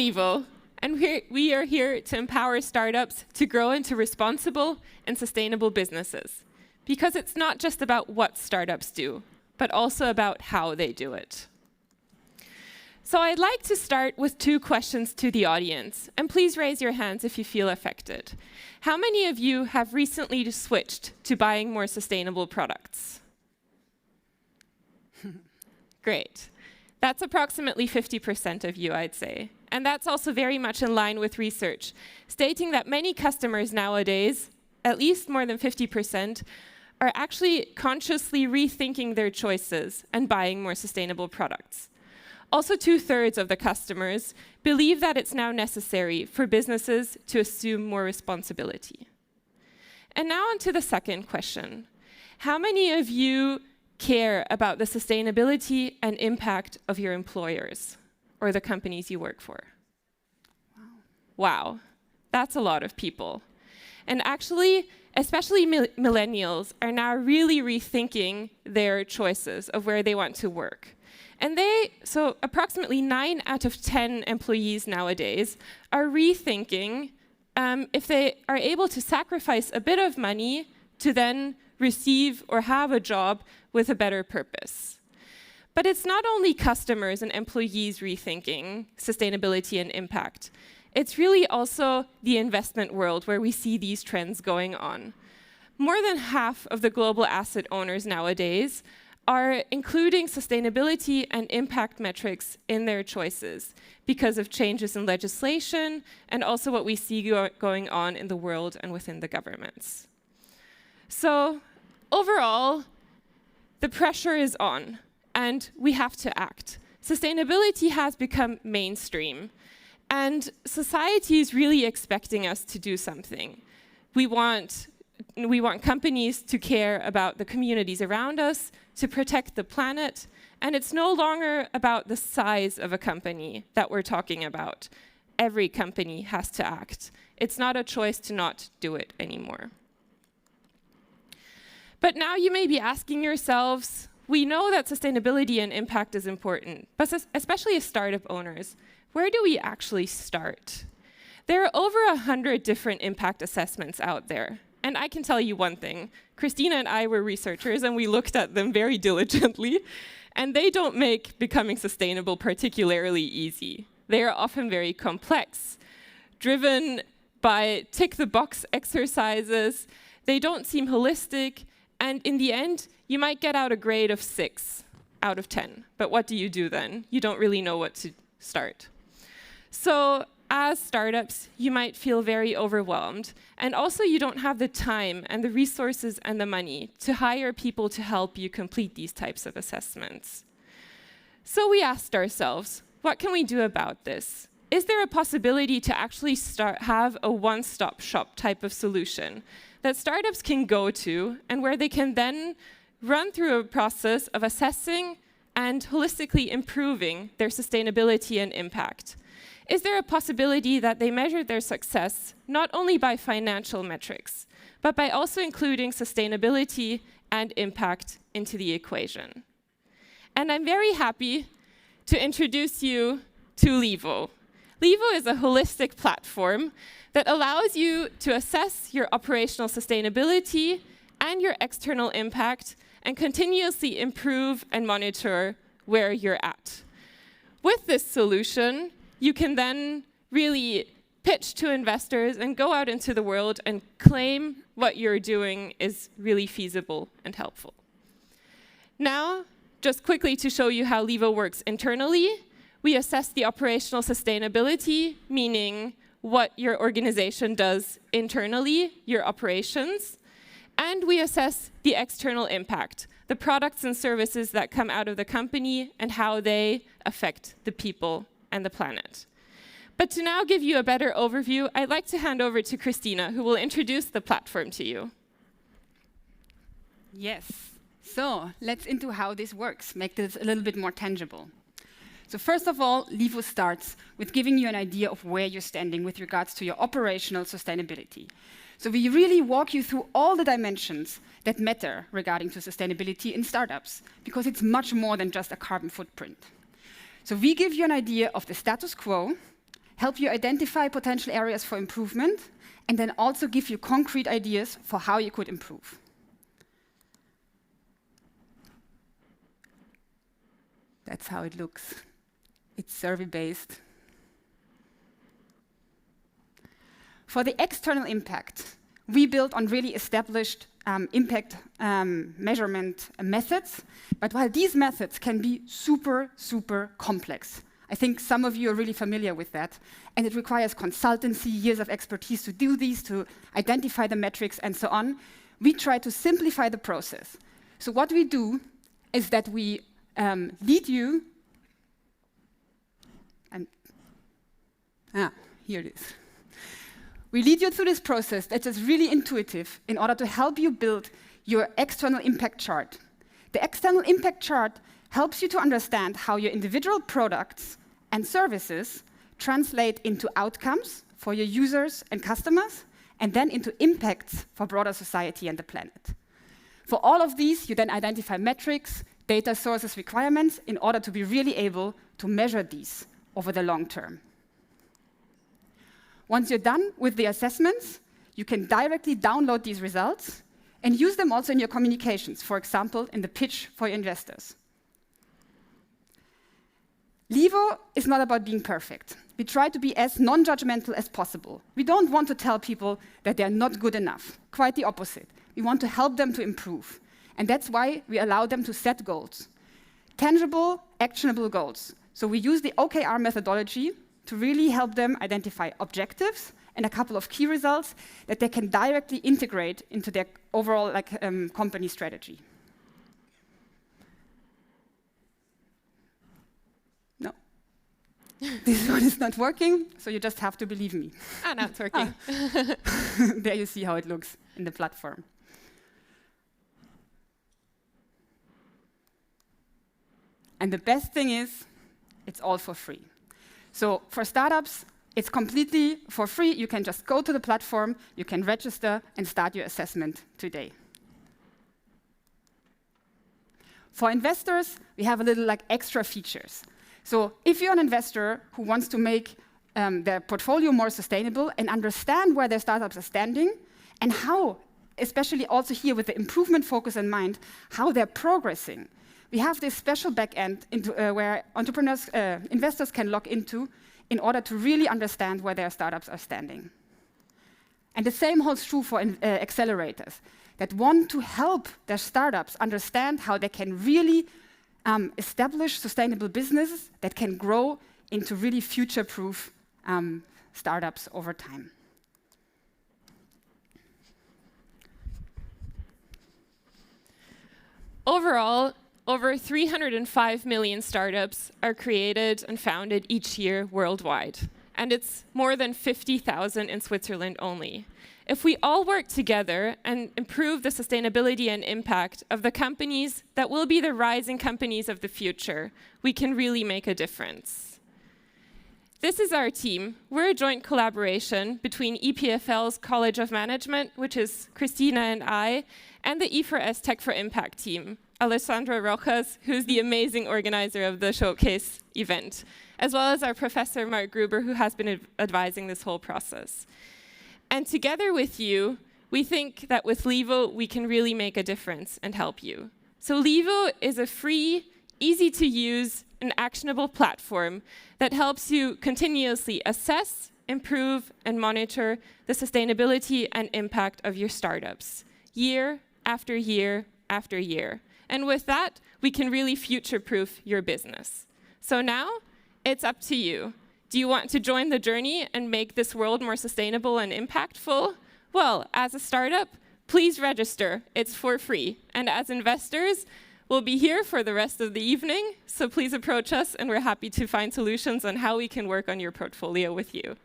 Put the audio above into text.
Levo, and we are here to empower startups to grow into responsible and sustainable businesses. Because it's not just about what startups do, but also about how they do it. So I'd like to start with 2 questions to the audience, and please raise your hands if you feel affected. How many of you have recently switched to buying more sustainable products? Great. That's approximately 50% of you, I'd say. And that's also very much in line with research, stating that many customers nowadays, at least more than 50%, are actually consciously rethinking their choices and buying more sustainable products. Also, 2/3 of the customers believe that it's now necessary for businesses to assume more responsibility. And now on to the second question. How many of you care about the sustainability and impact of your employers or the companies you work for? Wow, that's a lot of people. And actually, especially millennials are now really rethinking their choices of where they want to work. And so approximately 9 out of 10 employees nowadays are rethinking if they are able to sacrifice a bit of money to then receive or have a job with a better purpose. But it's not only customers and employees rethinking sustainability and impact. It's really also the investment world where we see these trends going on. More than half of the global asset owners nowadays are including sustainability and impact metrics in their choices because of changes in legislation and also what we see going on in the world and within the governments. So overall, the pressure is on and we have to act. Sustainability has become mainstream and society is really expecting us to do something. We want companies to care about the communities around us, to protect the planet, and it's no longer about the size of a company that we're talking about. Every company has to act. It's not a choice to not do it anymore. But now you may be asking yourselves, we know that sustainability and impact is important, but especially as startup owners, where do we actually start? There are over 100 different impact assessments out there. And I can tell you one thing. Christina and I were researchers, and we looked at them very diligently. And they don't make becoming sustainable particularly easy. They are often very complex, driven by tick-the-box exercises. They don't seem holistic. And in the end, you might get out a grade of 6 out of 10. But what do you do then? You don't really know what to start. So as startups, you might feel very overwhelmed. And also, you don't have the time and the resources and the money to hire people to help you complete these types of assessments. So we asked ourselves, what can we do about this? Is there a possibility to actually have a one-stop shop type of solution that startups can go to and where they can then run through a process of assessing and holistically improving their sustainability and impact? Is there a possibility that they measure their success not only by financial metrics, but by also including sustainability and impact into the equation? And I'm very happy to introduce you to Levo. Levo is a holistic platform that allows you to assess your operational sustainability and your external impact and continuously improve and monitor where you're at. With this solution, you can then really pitch to investors and go out into the world and claim what you're doing is really feasible and helpful. Now, just quickly to show you how Levo works internally, we assess the operational sustainability, meaning what your organization does internally, your operations, and we assess the external impact, the products and services that come out of the company and how they affect the people and the planet. But to now give you a better overview, I'd like to hand over to Christina, who will introduce the platform to you. Yes. So let's into how this works, make this a little bit more tangible. So first of all, Levo starts with giving you an idea of where you're standing with regards to your operational sustainability. So we really walk you through all the dimensions that matter regarding to sustainability in startups, because it's much more than just a carbon footprint. So we give you an idea of the status quo, help you identify potential areas for improvement, and then also give you concrete ideas for how you could improve. That's how it looks. It's survey-based. For the external impact, we built on really established impact measurement methods. But while these methods can be super, super complex, I think some of you are really familiar with that, and it requires consultancy, years of expertise to do these, to identify the metrics, and so on. We try to simplify the process. So what we do is that we lead you, and here it is. We lead you through this process that is really intuitive in order to help you build your external impact chart. The external impact chart helps you to understand how your individual products and services translate into outcomes for your users and customers, and then into impacts for broader society and the planet. For all of these, you then identify metrics, data sources, requirements in order to be really able to measure these over the long term. Once you're done with the assessments, you can directly download these results and use them also in your communications, for example, in the pitch for your investors. Levo is not about being perfect. We try to be as non-judgmental as possible. We don't want to tell people that they're not good enough. Quite the opposite. We want to help them to improve. And that's why we allow them to set goals. Tangible, actionable goals. So we use the OKR methodology to really help them identify objectives and a couple of key results that they can directly integrate into their overall company strategy. No. This one is not working, so you just have to believe me. Now it's working. There you see how it looks in the platform. And the best thing is, it's all for free. So for startups, it's completely for free. You can just go to the platform, you can register, and start your assessment today. For investors, we have a little extra features. So if you're an investor who wants to make their portfolio more sustainable and understand where their startups are standing and how, especially also here with the improvement focus in mind, how they're progressing, we have this special backend where entrepreneurs, investors can log into in order to really understand where their startups are standing. And the same holds true for accelerators that want to help their startups understand how they can really establish sustainable businesses that can grow into really future-proof startups over time. Overall, over 305 million startups are created and founded each year worldwide, and it's more than 50,000 in Switzerland only. If we all work together and improve the sustainability and impact of the companies that will be the rising companies of the future, we can really make a difference. This is our team. We're a joint collaboration between EPFL's College of Management, which is Christina and I, and the E4S Tech for Impact team, Alessandra Rojas, who's the amazing organizer of the showcase event, as well as our professor, Mark Gruber, who has been advising this whole process. And together with you, we think that with Levo, we can really make a difference and help you. So Levo is a free, easy to use, and actionable platform that helps you continuously assess, improve, and monitor the sustainability and impact of your startups, year after year after year. And with that, we can really future-proof your business. So now, it's up to you. Do you want to join the journey and make this world more sustainable and impactful? Well, as a startup, please register. It's for free. And as investors, we'll be here for the rest of the evening, so please approach us, and we're happy to find solutions on how we can work on your portfolio with you.